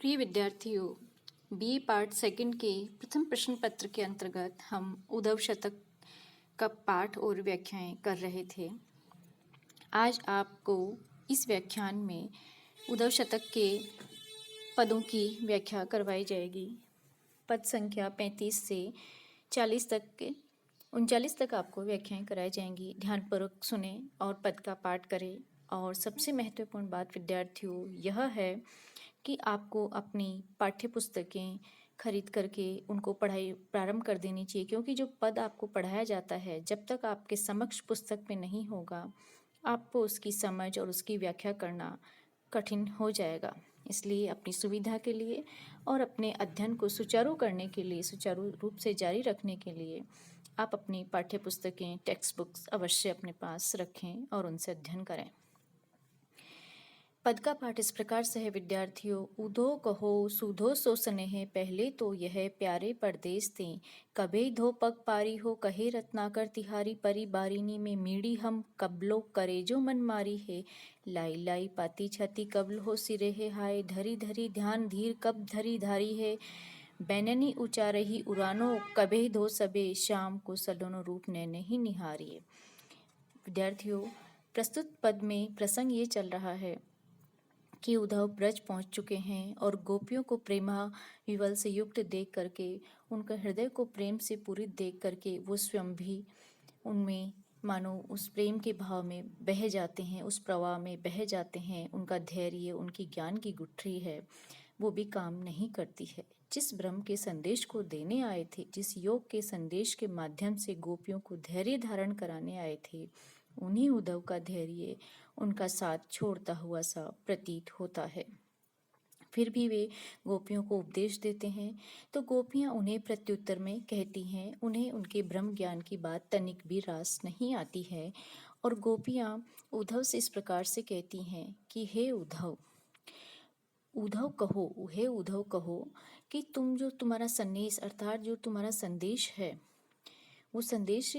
प्रिय विद्यार्थियों, BA part second के प्रथम प्रश्न पत्र के अंतर्गत हम उद्धव शतक का पाठ और व्याख्याएं कर रहे थे। आज आपको इस व्याख्यान में उद्धव शतक के पदों की व्याख्या करवाई जाएगी। पद संख्या 35 से 40 तक के 39 तक आपको व्याख्याएं कराई जाएंगी। ध्यानपूर्वक सुने और पद का पाठ करें। और सबसे महत्वपूर्ण बात विद्यार्थियों यह है कि आपको अपनी पाठ्य पुस्तकें खरीद करके उनको पढ़ाई प्रारंभ कर देनी चाहिए, क्योंकि जो पद आपको पढ़ाया जाता है जब तक आपके समक्ष पुस्तक में नहीं होगा आपको उसकी समझ और उसकी व्याख्या करना कठिन हो जाएगा। इसलिए अपनी सुविधा के लिए और अपने अध्ययन को सुचारू करने के लिए, सुचारू रूप से जारी रखने के लिए आप अपनी पाठ्य पुस्तकें, टेक्स्ट बुक्स अवश्य अपने पास रखें और उनसे अध्ययन करें। पद का पाठ इस प्रकार से है विद्यार्थियों। उधो कहो सुधो सो स्नेह, पहले तो यह प्यारे परदेस ते, कभे धो पग पारी हो, कहे रत्नाकर तिहारी परी बारिनी में मीड़ी हम कबलो करे जो मन मारी है, लाई लाई पाती छाती कबल हो सिरे है, हाय धरी धरी ध्यान धीर कब धरी धारी है, बैननी ऊंचा रही उड़ानो कभे धो सबे, शाम को सलोनो रूप ने नहीं निहारिए। विद्यार्थियों, प्रस्तुत पद में प्रसंग ये चल रहा है कि उद्धव ब्रज पहुंच चुके हैं और गोपियों को प्रेमा विवल से युक्त देख करके, उनका हृदय को प्रेम से पूरित देख करके वो स्वयं भी उनमें मानो उस प्रेम के भाव में बह जाते हैं, उस प्रवाह में बह जाते हैं। उनका धैर्य, उनकी ज्ञान की गुठरी है वो भी काम नहीं करती है। जिस ब्रह्म के संदेश को देने आए थे, जिस योग के संदेश के माध्यम से गोपियों को धैर्य धारण कराने आए थे, उन्हीं उद्धव का धैर्य उनका साथ छोड़ता हुआ सा प्रतीत होता है। फिर भी वे गोपियों को उपदेश देते हैं तो गोपियां उन्हें प्रत्युत्तर में कहती हैं। उन्हें उनके ब्रह्म ज्ञान की बात तनिक भी रास नहीं आती है और गोपियां उद्धव से इस प्रकार से कहती हैं कि हे उद्धव, उद्धव कहो, हे उद्धव कहो कि तुम जो तुम्हारा संदेश अर्थात जो तुम्हारा संदेश है वो संदेश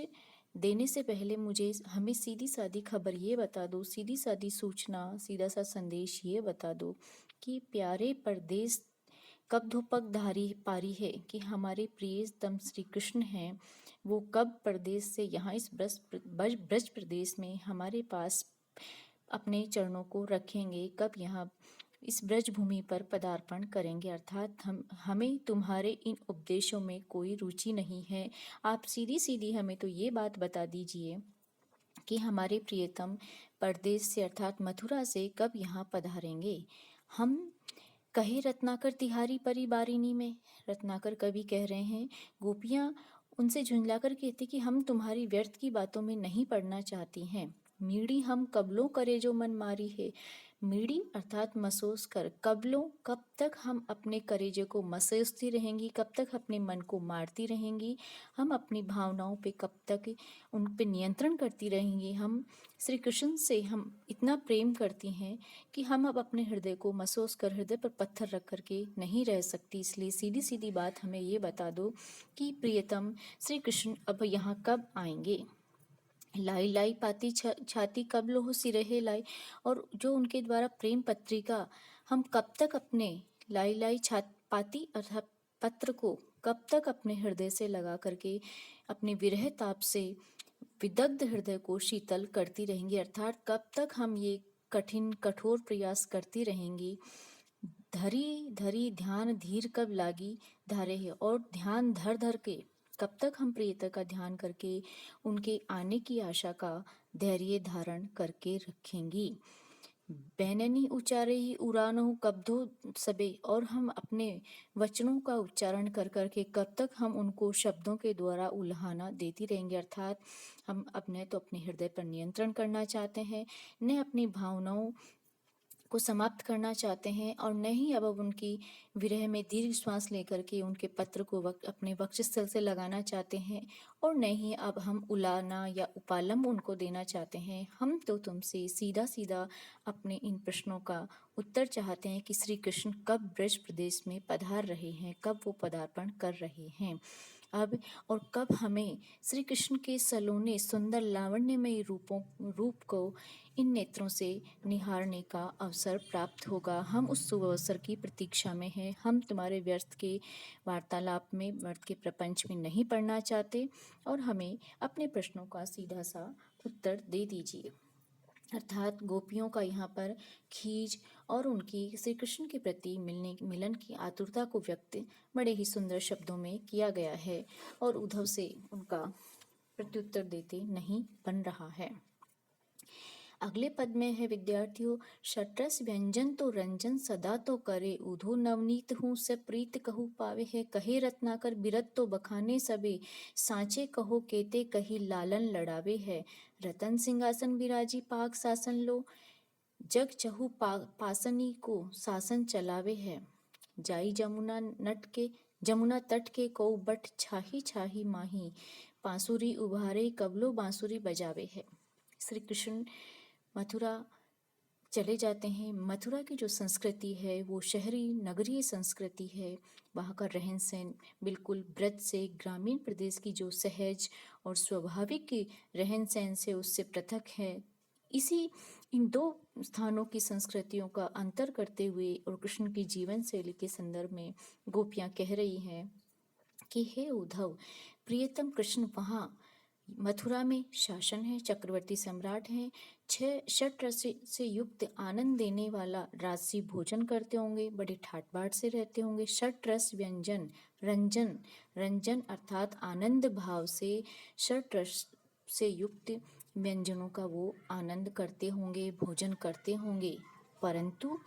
देने से पहले मुझे हमें सीधी सादी खबर ये बता दो, सीधी सादी सूचना, सीधा सा संदेश ये बता दो कि प्यारे परदेस कब धोपक धारी पारी है, कि हमारे प्रियतम श्री कृष्ण हैं वो कब परदेश से यहाँ इस ब्रज प्रदेश में हमारे पास अपने चरणों को रखेंगे, कब यहाँ इस ब्रज भूमि पर पदार्पण करेंगे। अर्थात हमें तुम्हारे इन उपदेशों में कोई रुचि नहीं है। आप सीधी सीधी हमें तो ये बात बता दीजिए कि हमारे प्रियतम परदेश से अर्थात मथुरा से कब यहाँ पधारेंगे। हम कहे रत्नाकर तिहारी परी बारिनी में, रत्नाकर कवि कह रहे हैं, गोपियाँ उनसे झुंझलाकर कहती कि हम तुम्हारी व्यर्थ की बातों में नहीं पड़ना चाहती हैं। मीड़ी हम कबलों करे जो मन मारी है, मीड़ी अर्थात मसोस कर, कबलों कब तक हम अपने करेजे को मसोसती रहेंगी, कब तक अपने मन को मारती रहेंगी, हम अपनी भावनाओं पे कब तक उन पे नियंत्रण करती रहेंगी। हम श्री कृष्ण से हम इतना प्रेम करती हैं कि हम अब अपने हृदय को मसोस कर, हृदय पर पत्थर रख करके नहीं रह सकती। इसलिए सीधी सीधी बात हमें ये बता दो कि प्रियतम श्री कृष्ण अब यहाँ कब आएंगे। लाई लाई पाती छाती कब लोहो सिरहे लाई, और जो उनके द्वारा प्रेम पत्रिका हम कब तक अपने लाई लाई पाती अर्थात पत्र को कब तक अपने हृदय से लगा करके अपने विरह ताप से विदग्ध हृदय को शीतल करती रहेंगी। अर्थात कब तक हम ये कठिन कठोर प्रयास करती रहेंगी। धरी धरी ध्यान धीर कब लागी धारे है, और ध्यान धर धर के कब तक हम प्रियता का ध्यान करके उनके आने की आशा का धैर्य धारण करके रखेंगी। बैननी उच्चारे ही उड़ानो कब धो सबे, और हम अपने वचनों का उच्चारण कर करके कब तक हम उनको शब्दों के द्वारा उल्हाना देती रहेंगे। अर्थात हम अपने तो अपने हृदय पर नियंत्रण करना चाहते हैं, न अपनी भावनाओं को समाप्त करना चाहते हैं, और न ही अब उनकी विरह में दीर्घ श्वास लेकर के उनके पत्र को अपने वक्षस्थल से लगाना चाहते हैं, और न ही अब हम उलाना या उपालंब उनको देना चाहते हैं। हम तो तुमसे सीधा सीधा अपने इन प्रश्नों का उत्तर चाहते हैं कि श्री कृष्ण कब ब्रज प्रदेश में पधार रहे हैं, कब वो पदार्पण कर रहे हैं। अब और कब हमें श्री कृष्ण के सलोने सुंदर लावण्यमयी रूप को इन नेत्रों से निहारने का अवसर प्राप्त होगा। हम उस शुभ अवसर की प्रतीक्षा में हैं। हम तुम्हारे व्यर्थ के वार्तालाप में, व्यर्थ के प्रपंच में नहीं पड़ना चाहते और हमें अपने प्रश्नों का सीधा सा उत्तर दे दीजिए। अर्थात गोपियों का यहाँ पर खीज और उनकी श्री कृष्ण के प्रति मिलन की आतुरता को व्यक्त बड़े ही सुंदर शब्दों में किया गया है और उद्धव से उनका प्रत्युत्तर देते नहीं बन रहा है। अगले पद में है विद्यार्थियों, शटरस व्यंजन तो रंजन सदा तो करे, उधो नवनीत हूँ से प्रीत कहू पावे है, कहे रत्नाकर बिरत तो बखाने सबे, सांचे कहो केते कही लालन लड़ावे है, रतन सिंहासन बिराजी पाक शासन लो, जग चहु पासनी को शासन चलावे है, जाई जमुना तट के को बट छाही छाही माही, बांसुरी उभारे कबलो बांसुरी बजावे है। श्री कृष्ण मथुरा चले जाते हैं। मथुरा की जो संस्कृति है वो शहरी नगरीय संस्कृति है। वहाँ का रहन सहन बिल्कुल ब्रज से, ग्रामीण प्रदेश की जो सहज और स्वाभाविक रहन सहन से उससे पृथक है। इन दो स्थानों की संस्कृतियों का अंतर करते हुए और कृष्ण की जीवन शैली के संदर्भ में गोपियाँ कह रही हैं कि हे उद्धव, प्रियतम कृष्ण वहाँ मथुरा में शासन है, चक्रवर्ती सम्राट हैं, 6 षट रस से युक्त आनंद देने वाला राजसी भोजन करते होंगे, बड़े ठाट बाट से रहते होंगे। षट रस व्यंजन, रंजन अर्थात आनंद भाव से षट रस से युक्त व्यंजनों का वो आनंद करते होंगे, भोजन करते होंगे। परंतु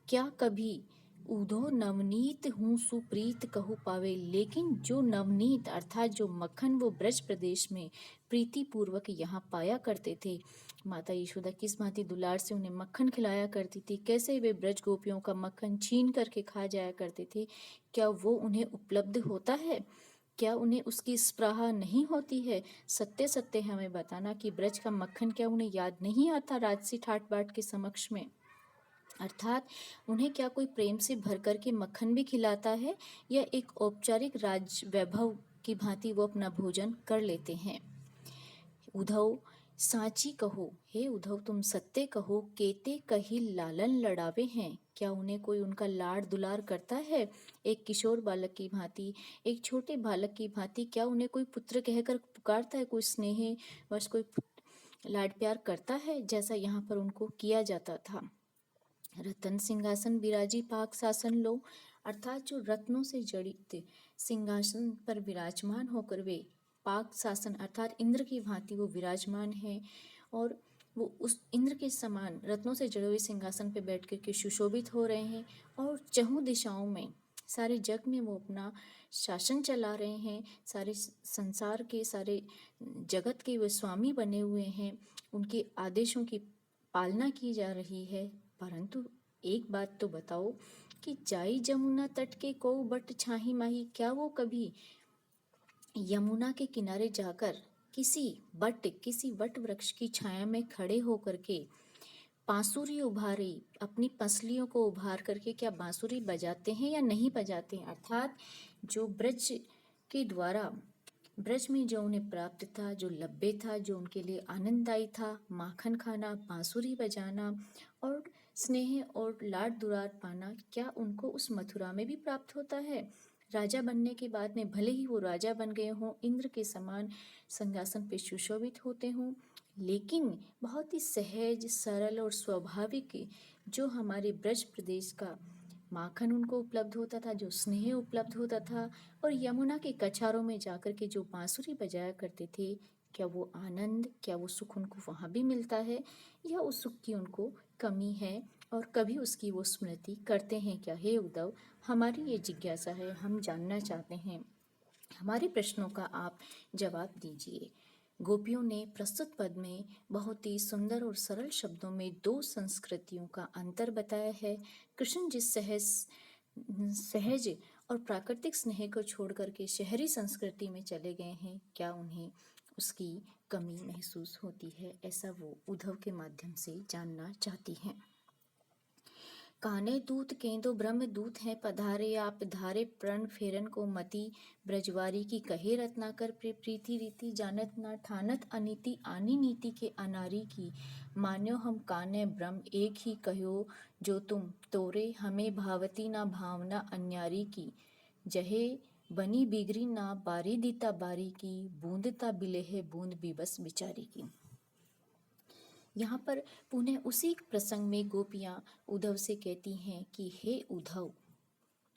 क्या कभी उधो नवनीत हूँ सुप्रीत कहू पावे, लेकिन जो नवनीत अर्थात जो मक्खन वो ब्रज प्रदेश में प्रीति पूर्वक यहाँ पाया करते थे, माता यशोदा किस भांति दुलार से उन्हें मक्खन खिलाया करती थी, कैसे वे ब्रज गोपियों का मक्खन छीन करके खा जाया करते थे, क्या वो उन्हें उपलब्ध होता है? क्या उन्हें उसकी स्पृहा नहीं होती है? सत्य सत्य हमें बताना कि ब्रज का मक्खन क्या उन्हें याद नहीं आता राजसी ठाट बाट के समक्ष में? अर्थात उन्हें क्या कोई प्रेम से भर कर के मक्खन भी खिलाता है या एक औपचारिक राज वैभव की भांति वो अपना भोजन कर लेते हैं? उद्धव साची कहो, हे उद्धव तुम सत्य कहो, केते कही लालन लड़ावे हैं, क्या उन्हें कोई उनका लाड़ दुलार करता है? एक किशोर बालक की भांति, एक छोटे बालक की भांति क्या उन्हें कोई पुत्र कहकर पुकारता है? कोई स्नेह वश कोई लाड प्यार करता है जैसा यहाँ पर उनको किया जाता था? रतन सिंहासन बिराजी पाक शासन लो, अर्थात जो रत्नों से जड़ित सिंहासन पर विराजमान होकर वे पाक शासन अर्थात इंद्र की भांति वो विराजमान है और वो उस इंद्र के समान रत्नों से जड़े हुए सिंहासन पर बैठ कर के सुशोभित हो रहे हैं और चहुं दिशाओं में सारे जग में वो अपना शासन चला रहे हैं, सारे संसार के, सारे जगत के वो स्वामी बने हुए हैं, उनके आदेशों की पालना की जा रही है। परंतु एक बात तो बताओ कि जाई जमुना तट के को बट छाही माही, क्या वो कभी यमुना के किनारे जाकर किसी वट वृक्ष की छाया में खड़े होकर के बांसुरी उभारी, अपनी पसलियों को उभार करके क्या बांसुरी बजाते हैं या नहीं बजाते हैं? अर्थात जो ब्रज के द्वारा ब्रज में जो उन्हें प्राप्त था, जो लब्बे था, जो उनके लिए आनंददायी था, माखन खाना, बांसुरी बजाना और स्नेह और लाड दुलार पाना, क्या उनको उस मथुरा में भी प्राप्त होता है? राजा बनने के बाद में भले ही वो राजा बन गए हों, इंद्र के समान सिंहासन पे सुशोभित होते हों, लेकिन बहुत ही सहज, सरल और स्वाभाविक जो हमारे ब्रज प्रदेश का माखन उनको उपलब्ध होता था, जो स्नेह उपलब्ध होता था और यमुना के कछारों में जाकर के जो बांसुरी बजाया करते थे, क्या वो आनंद, क्या वो सुख उनको वहाँ भी मिलता है या उस सुख की उनको कमी है और कभी उसकी वो स्मृति करते हैं क्या? हे उद्धव, हमारी ये जिज्ञासा है, हम जानना चाहते हैं, हमारे प्रश्नों का आप जवाब दीजिए। गोपियों ने प्रस्तुत पद में बहुत ही सुंदर और सरल शब्दों में दो संस्कृतियों का अंतर बताया है। कृष्ण जिस सहज और प्राकृतिक स्नेह को छोड़ करके शहरी संस्कृति में चले गए हैं, क्या उन्हें उसकी कमी महसूस होती है? ऐसा वो उद्धव के माध्यम से जानना चाहती हैं। काने दूत केंदो ब्रह्म दूत हैं पधारे आप धारे प्रण फेरन को मति ब्रजवारी की कहे रत्नाकर प्रीति रीति जानत ना ठानत अनीति आनी नीति के अनारी की मान्यो हम काने ब्रह्म एक ही कहो जो तुम तोरे हमें भावती ना भावना अन्यारी की जहे बनी बिगड़ी ना बारी दीता बारी की बूंदता बिले है बूंद बिबस बिचारी की। यहाँ पर पुनः उसी प्रसंग में गोपियाँ उद्धव से कहती हैं कि हे उद्धव,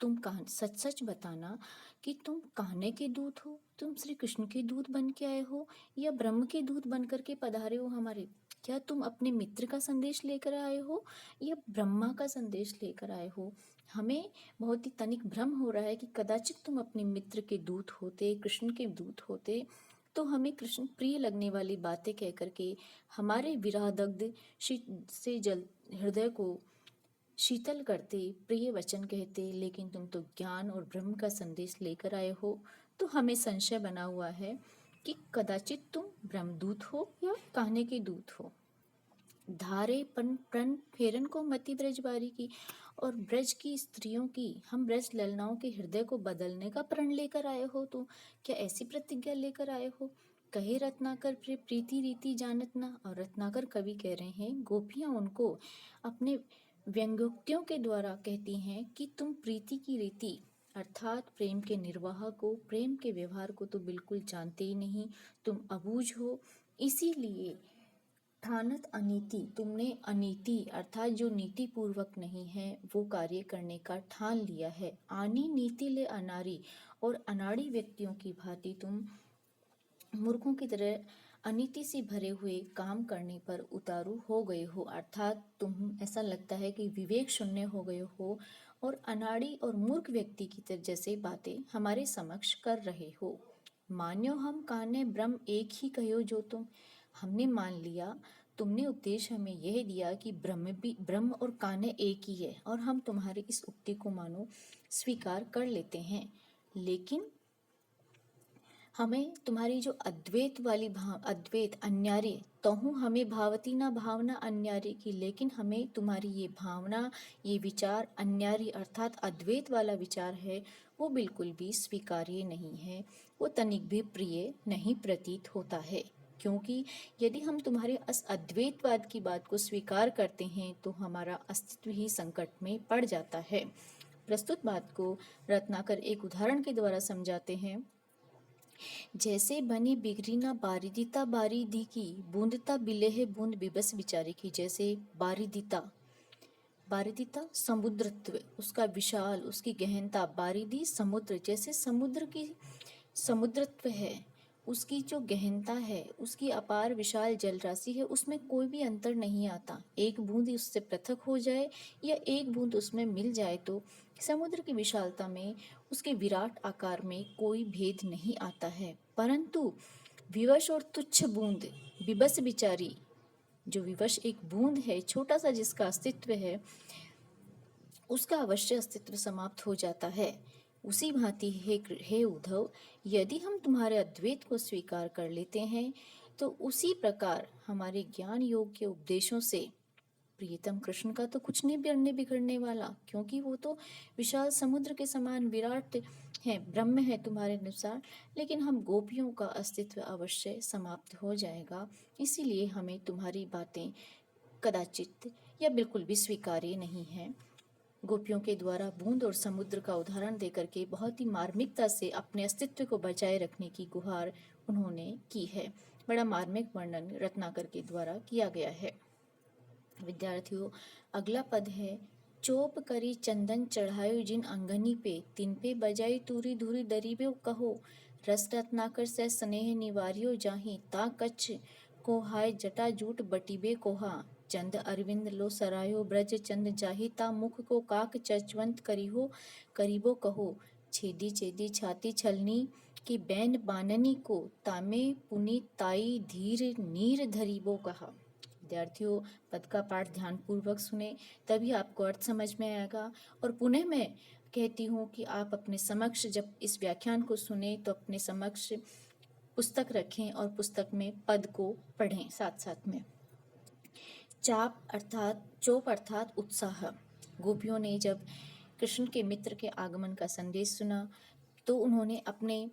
तुम सच सच बताना कि तुम कहने के दूत हो, तुम श्री कृष्ण के दूत बन के आए हो या ब्रह्म के दूत बन करके पधारे हो हमारे। क्या तुम अपने मित्र का संदेश लेकर आए हो या ब्रह्मा का संदेश लेकर आए हो? हमें बहुत ही तनिक भ्रम हो रहा है कि कदाचित तुम अपने मित्र के दूत होते, कृष्ण के दूत होते तो हमें कृष्ण प्रिय लगने वाली बातें कह करके हमारे विरहदग्ध से जल हृदय को शीतल करते, प्रिय वचन कहते, लेकिन तुम तो ज्ञान और ब्रह्म का संदेश लेकर आए हो। तो हमें संशय बना हुआ है कि कदाचित तुम ब्रह्मदूत हो या कहने के दूत हो। धारे प्रण फेरन को मति ब्रजवारी की, और ब्रज की स्त्रियों की, हम ब्रज ललनाओं के हृदय को बदलने का प्रण लेकर आए हो। तो क्या ऐसी प्रतिज्ञा लेकर आए हो? कहे रत्नाकर प्रीति रीति जानत ना। और रत्नाकर कवि कह रहे हैं, गोपियां उनको अपने व्यंग्योक्तियों के द्वारा कहती हैं कि तुम प्रीति की रीति अर्थात प्रेम के निर्वाह को, प्रेम के व्यवहार को तो बिल्कुल जानते ही नहीं, तुम अबूझ हो। इसीलिए ठानत अनीति, तुमने अनीति अर्थात जो नीति पूर्वक नहीं है वो कार्य करने का ठान लिया है। आनी नीति ले अनारी, और अनाड़ी व्यक्तियों की भांति तुम मूर्खों की तरह अनीति से भरे हुए काम करने पर उतारू हो गए हो, अर्थात तुम ऐसा लगता है कि विवेक शून्य हो गए हो और अनाड़ी और मूर्ख व्यक्ति की तरह जैसे बातें हमारे समक्ष कर रहे हो। मान्यो हम काने ब्रह्म एक ही कहो जो तुम, हमने मान लिया, तुमने उपदेश हमें यह दिया कि ब्रह्म और काने एक ही है, और हम तुम्हारी इस उक्ति को मानो स्वीकार कर लेते हैं। लेकिन हमें तुम्हारी जो अद्वैत वाली अद्वैत अन्यारी तहु हमें भावती ना भावना अन्यारी की, लेकिन हमें तुम्हारी ये भावना, ये विचार अन्यारी अर्थात अद्वैत वाला विचार है वो बिल्कुल भी स्वीकार्य नहीं है, वो तनिक भी प्रिय नहीं प्रतीत होता है। क्योंकि यदि हम तुम्हारे इस अद्वैतवाद की बात को स्वीकार करते हैं तो हमारा अस्तित्व ही संकट में पड़ जाता है। प्रस्तुत बात को रत्नाकर एक उदाहरण के द्वारा समझाते हैं। जैसे बनी बिगड़ी ना बारिदिता बारिदी की, बूंदता बिले है बूंद बिबस बिचारी की। जैसे बारिदिता, बारिदिता समुद्रत्व, उसका विशाल, उसकी गहनता, बारिदी समुद्र, जैसे समुद्र की समुद्रत्व है, उसकी जो गहनता है, उसकी अपार विशाल जल राशि है, उसमें कोई भी अंतर नहीं आता। एक बूंद उससे पृथक हो जाए या एक बूंद उसमें मिल जाए तो समुद्र की विशालता में, उसके विराट आकार में कोई भेद नहीं आता है। परंतु विवश और तुच्छ बूंद बिबस बिचारी, जो विवश एक बूंद है, छोटा सा जिसका अस्तित्व है, उसका अवश्य अस्तित्व समाप्त हो जाता है। उसी भांति हे उद्धव, यदि हम तुम्हारे अद्वैत को स्वीकार कर लेते हैं तो उसी प्रकार हमारे ज्ञान योग के उपदेशों से प्रियतम कृष्ण का तो कुछ नहीं बिगड़ने वाला, क्योंकि वो तो विशाल समुद्र के समान विराट है, ब्रह्म है तुम्हारे अनुसार, लेकिन हम गोपियों का अस्तित्व अवश्य समाप्त हो जाएगा। इसीलिए हमें तुम्हारी बातें कदाचित या बिल्कुल भी स्वीकार्य नहीं है। गोपियों के द्वारा बूंद और समुद्र का उदाहरण देकर के बहुत ही मार्मिकता से अपने अस्तित्व को बचाए रखने की गुहार उन्होंने की है। बड़ा मार्मिक वर्णन रत्नाकर के द्वारा किया गया है। विद्यार्थियों, अगला पद है, चोप करी चंदन चढ़ायो जिन अंगनी पे, तिन पे बजाई तूरी धूरी दरीबे कहो, रस रत्नाकर से स्नेह निवारियो जाही, ता कच्छ को हाय जटा जूट बटीबे कोहा, चंद अरविंद लो सरायो ब्रज चंद जाही, ता मुख को काक चचवंत करिहो करीबो कहो, छेदी छेदी छाती छलनी की बैन बाननी को, तामे पुनि ताई धीर नीर धरीबो कहा। विद्यार्थियों, पद का पाठ ध्यानपूर्वक सुने, तभी आपको अर्थ समझ में आएगा। और पुनः मैं कहती हूँ कि आप अपने समक्ष जब इस व्याख्यान को सुने तो अपने समक्ष पुस्तक रखें और पुस्तक में पद को पढ़ें साथ साथ में। चोप अर्थात उत्साह, गोपियों ने जब कृष्ण के मित्र के आगमन का संदेश सुना तो उन्होंने अपने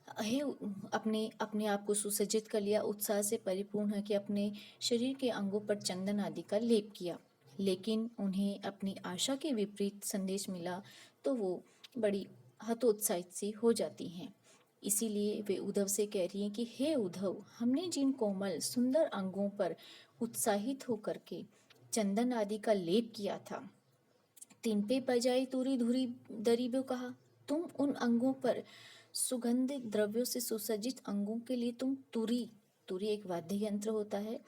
अपने आप को सुसज्जित कर लिया, उत्साह से परिपूर्ण है कि अपने शरीर के अंगों पर चंदन आदि का लेप किया। लेकिन उन्हें अपनी आशा के विपरीत संदेश मिला तो वो बड़ी हतोत्साहित सी हो जाती हैं। इसीलिए वे उद्धव से कह रही हैं कि हे उद्धव, हमने जिन कोमल सुंदर अंगों पर उत्साहित होकर के चंदन आदि का लेप किया था, तिन पे बजाई तुरी धुरी दरीबो कहा, तुम उन अंगों पर सुगंधित द्रव्यों से सुसज्जित अंगों के लिए तुम तुरी तुरी एक वाद्य यंत्र होता है,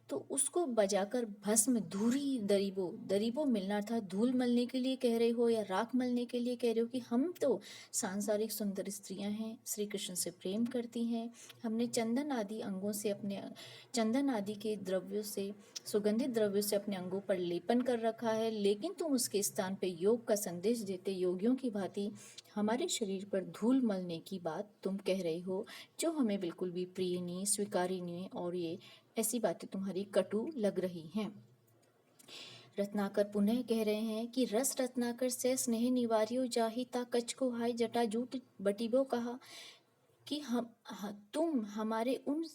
तो उसको बजाकर भस्म धूरी दरीबो मिलना था, धूल मलने के लिए कह रहे हो या राख मलने के लिए कह रहे हो कि हम तो सांसारिक सुंदर स्त्रियां हैं, श्री कृष्ण से प्रेम करती हैं, हमने चंदन आदि अंगों से अपने चंदन आदि के द्रव्यों से सुगंधित द्रव्यों से अपने अंगों पर लेपन कर रखा है, लेकिन तुम उसके स्थान पे योग का संदेश देते योगियों की भांति हमारे शरीर पर धूल मलने की बात तुम कह रहे हो, जो हमें बिल्कुल भी प्रिय नहीं, स्वीकार्य नहीं, और ये ऐसी बातें तुम्हारी कटु लग रही हैं। रत्नाकर पुनः कह रहे हैं कि रस रत्नाकर से स्नेह निवार्यो जाहि ता कच को हाय जटा जूट बटीबो कहा, कि तुम हमारे उन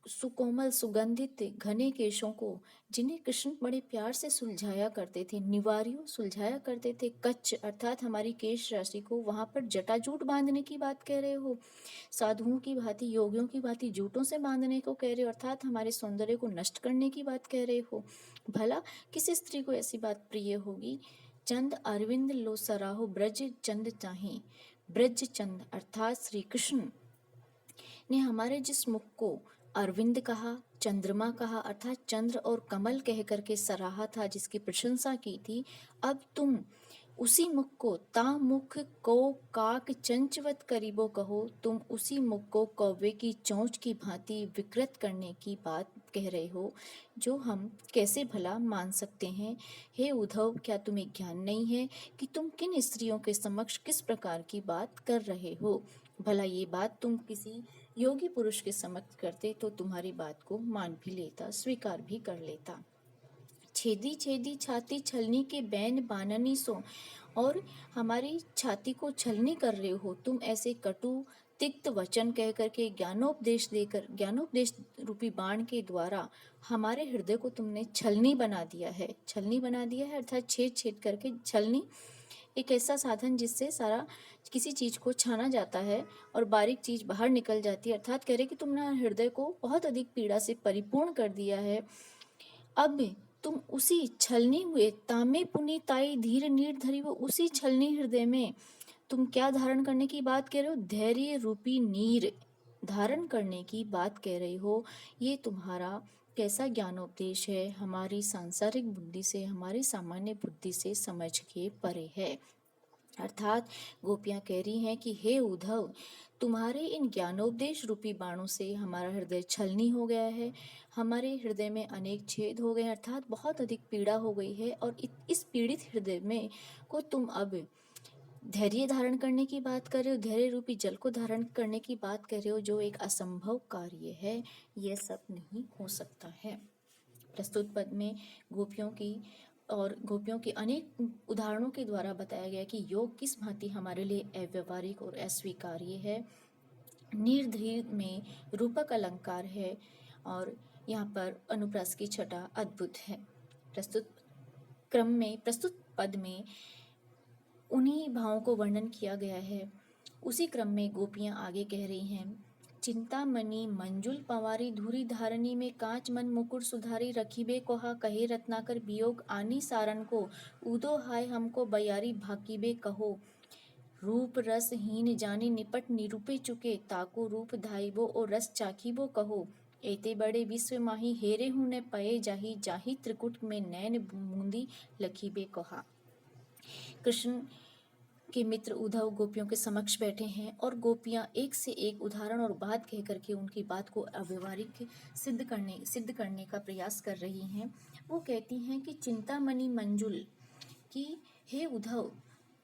सुकोमल सुगंधित घने केशों को, जिन्हें कृष्ण बड़े प्यार से सुलझाया करते थे, निवारियों सुलझाया करते थे, कच्च अर्थात हमारी केश राशि को वहां पर जटाजूट बांधने की बात कह रहे हो, साधुओं की भांति योगियों की भांति जूटों से बांधने को कह रहे हो, अर्थात हमारे सौंदर्य को नष्ट करने की बात कह रहे हो। भला किस स्त्री को ऐसी बात प्रिय होगी। चंद अरविंद लो सराहो ब्रज चंद चाहे, ब्रज चंद अर्थात श्री कृष्ण ने हमारे जिस मुख को अरविंद कहा, चंद्रमा कहा अर्थात चंद्र और कमल कह करके सराहा था, जिसकी प्रशंसा की थी, अब तुम उसी मुख को ता मुख को काक चंचवत करीबो कहो, तुम उसी मुख को कौवे की चोंच की भांति विकृत करने की बात कह रहे हो, जो हम कैसे भला मान सकते हैं। हे उद्धव, क्या तुम्हें ज्ञान नहीं है कि तुम किन स्त्रियों के समक्ष किस प्रकार की बात कर रहे हो। भला ये बात तुम किसी योगी पुरुष के समक्ष करते तो तुम्हारी बात को मान भी लेता, स्वीकार भी कर लेता। छेदी छेदी छाती छलनी के बैन बाननी सो, और हमारी छाती को छलनी कर रहे हो तुम, ऐसे कटु तिक्त वचन कह करके ज्ञानोपदेश देकर, ज्ञानोपदेश रूपी बाण के द्वारा हमारे हृदय को तुमने छलनी बना दिया है। छलनी बना दिया है अर्थात छेद छेद करके, छलनी एक ऐसा साधन जिससे सारा किसी चीज को छाना जाता है और बारीक चीज बाहर निकल जाती है, अर्थात कह रहे कि तुमने हृदय को बहुत अधिक पीड़ा से परिपूर्ण कर दिया है। अब तुम उसी छलनी हुए तामे पुनि ताई धीर नीर धरी, वो उसी छलनी हृदय में तुम क्या धारण करने की बात कह रहे हो, धैर्य रूपी नीर धारण करने की बात कह रहे हो। ये तुम्हारा कैसा ज्ञानोपदेश है, हमारी सांसारिक बुद्धि से, हमारी सामान्य बुद्धि से समझ के परे है। अर्थात गोपियां कह रही हैं कि हे उद्धव, तुम्हारे इन ज्ञानोपदेश रूपी बाणों से हमारा हृदय छलनी हो गया है, हमारे हृदय में अनेक छेद हो गए, अर्थात बहुत अधिक पीड़ा हो गई है, और इस पीड़ित हृदय में को तुम अब धैर्य धारण करने की बात कर रहे हो, धैर्य रूपी जल को धारण करने की बात कर रहे हो, जो एक असंभव कार्य है, यह सब नहीं हो सकता है। प्रस्तुत पद में गोपियों की अनेक उदाहरणों के द्वारा बताया गया कि योग किस भांति हमारे लिए अव्यवहारिक और अस्वीकार्य है। निर्धीर में रूपक अलंकार है और यहाँ पर अनुप्रास की छटा अद्भुत है। प्रस्तुत पद में उन्हीं भावों को वर्णन किया गया है। उसी क्रम में गोपियां आगे कह रही हैं, चिंतामणि मंजुल पवारी धूरी धारनी में कांच मन मुकुर सुधारी, रखीबे कोहा कहे रत्नाकर वियोग आनी सारन को, उदो हाय हमको बयारी भाकीबे कहो, रूप रस हीन जानी निपट निरूपे चुके, ताको रूप धाइबो और रस चाखीबो कहो, एते बड़े विश्व माही हेरे हूँ न पये जाही, जाही त्रिकुट में नैन बूंदी लखीबे कहा। कृष्ण के मित्र उद्धव गोपियों के समक्ष बैठे हैं और गोपियां एक से एक उदाहरण और बात कह करके उनकी बात को अव्यवहारिक सिद्ध करने का प्रयास कर रही हैं। वो कहती हैं कि चिंतामणि मंजुल, कि हे उद्धव,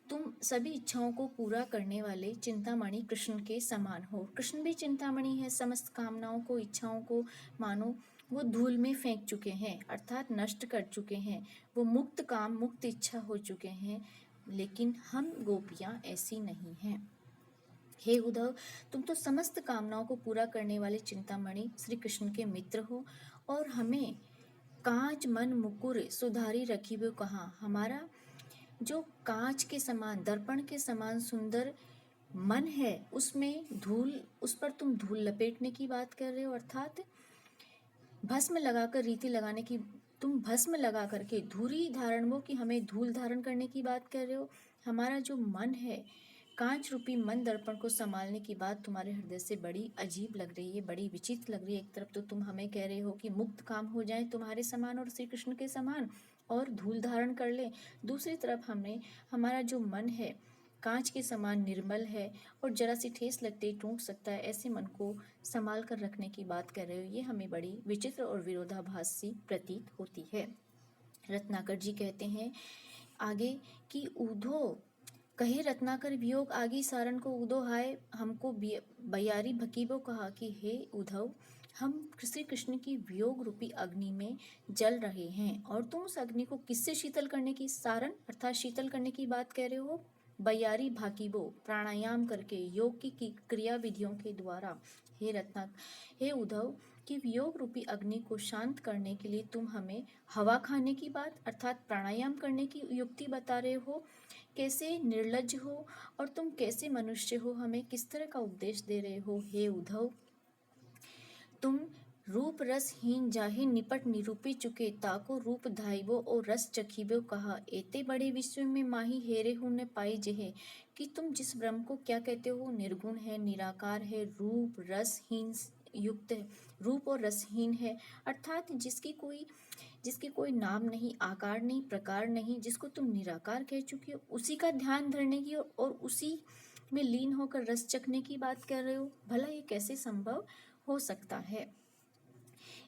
तुम सभी इच्छाओं को पूरा करने वाले चिंतामणि कृष्ण के समान हो। कृष्ण भी चिंतामणि है, समस्त कामनाओं को, इच्छाओं को मानो वो धूल में फेंक चुके हैं, अर्थात नष्ट कर चुके हैं। वो मुक्त काम मुक्त इच्छा हो चुके हैं, लेकिन हम गोपियां ऐसी नहीं हैं। हे उद्धव, तुम तो समस्त कामनाओं को पूरा करने वाले चिंतामणि श्री कृष्ण के मित्र हो, और हमें कांच मन मुकुर सुधारी रखिबो कहाँ। हमारा जो कांच के समान, दर्पण के समान सुंदर मन है, उसमें धूल, उस पर तुम धूल लपेटने की बात कर रहे हो, अर्थात भस्म लगाकर, रीति लगाने की, तुम भस्म लगा करके धूरी धारण वो कि हमें धूल धारण करने की बात कर रहे हो। हमारा जो मन है, कांच रूपी मन दर्पण को संभालने की बात तुम्हारे हृदय से बड़ी अजीब लग रही है, बड़ी विचित्र लग रही है। एक तरफ तो तुम हमें कह रहे हो कि मुक्त काम हो जाए तुम्हारे समान और श्री कृष्ण के समान, और धूल धारण कर ले। दूसरी तरफ हमने, हमारा जो मन है कांच के समान निर्मल है, और जरा सी ठेस लगते ही टूट सकता है, ऐसे मन को संभाल कर रखने की बात कर रहे हो। ये हमें बड़ी विचित्र और विरोधाभास सी प्रतीत होती है। रत्नाकर जी कहते हैं आगे कि ऊधो कहे रत्नाकर वियोग आगी सारण को उदो हाय, हमको बयारी भकीबो कहा कि हे उद्धव, हम श्री कृष्ण की वियोग रूपी अग्नि में जल रहे हैं, और तुम उस अग्नि को किससे शीतल करने की, सारण अर्थात शीतल करने की बात कह रहे हो। बयारी भाकीबो, प्राणायाम करके, योग की क्रिया विधियों के द्वारा। हे हे उद्धव, कि वियोग रूपी अग्नि को शांत करने के लिए तुम हमें हवा खाने की बात अर्थात प्राणायाम करने की युक्ति बता रहे हो। कैसे निर्लज्ज हो, और तुम कैसे मनुष्य हो, हमें किस तरह का उपदेश दे रहे हो। हे उद्धव, तुम रूप रसहीन जाहि निपट निरूपी चुके, ताको रूप धाइबो और रस चखीबो कहा। एते बड़े विश्व में माही हेरे हूँ न पाई जेहे, कि तुम जिस ब्रह्म को क्या कहते हो, निर्गुण है, निराकार है, रूप रसहीन युक्त है, रूप और रसहीन है, अर्थात जिसकी कोई नाम नहीं, आकार नहीं, प्रकार नहीं, जिसको तुम निराकार कह चुके हो, उसी का ध्यान धरने की और उसी में लीन होकर रस चखने की बात कर रहे हो। भला ये कैसे संभव हो सकता है।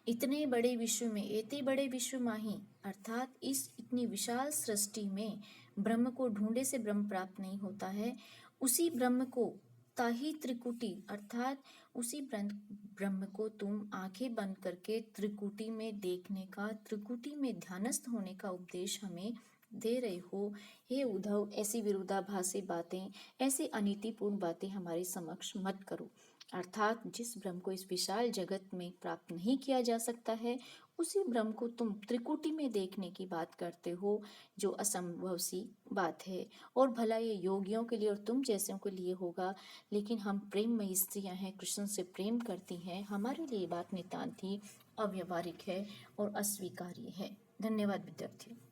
इतने बड़े विश्व में, एते बड़े विश्व माही, अर्थात इस इतनी विशाल सृष्टि में ब्रह्म को ढूंढे से ब्रह्म प्राप्त नहीं होता है। उसी ब्रह्म को ताही त्रिकुटी, अर्थात उसी ब्रह्म को तुम आंखें बंद करके त्रिकुटी में देखने का, त्रिकुटी में ध्यानस्थ होने का उपदेश हमें दे रहे हो। हे उद्धव, ऐसी विरोधाभासी बातें, ऐसी अनीतिपूर्ण बातें हमारे समक्ष मत करो। अर्थात जिस ब्रह्म को इस विशाल जगत में प्राप्त नहीं किया जा सकता है, उसी ब्रह्म को तुम त्रिकुटी में देखने की बात करते हो, जो असंभव सी बात है। और भला ये योगियों के लिए और तुम जैसों के लिए होगा, लेकिन हम प्रेममयी स्त्रियां हैं, कृष्ण से प्रेम करती हैं, हमारे लिए ये बात नितांत ही अव्यवहारिक है और अस्वीकार्य है। धन्यवाद विद्यार्थियों।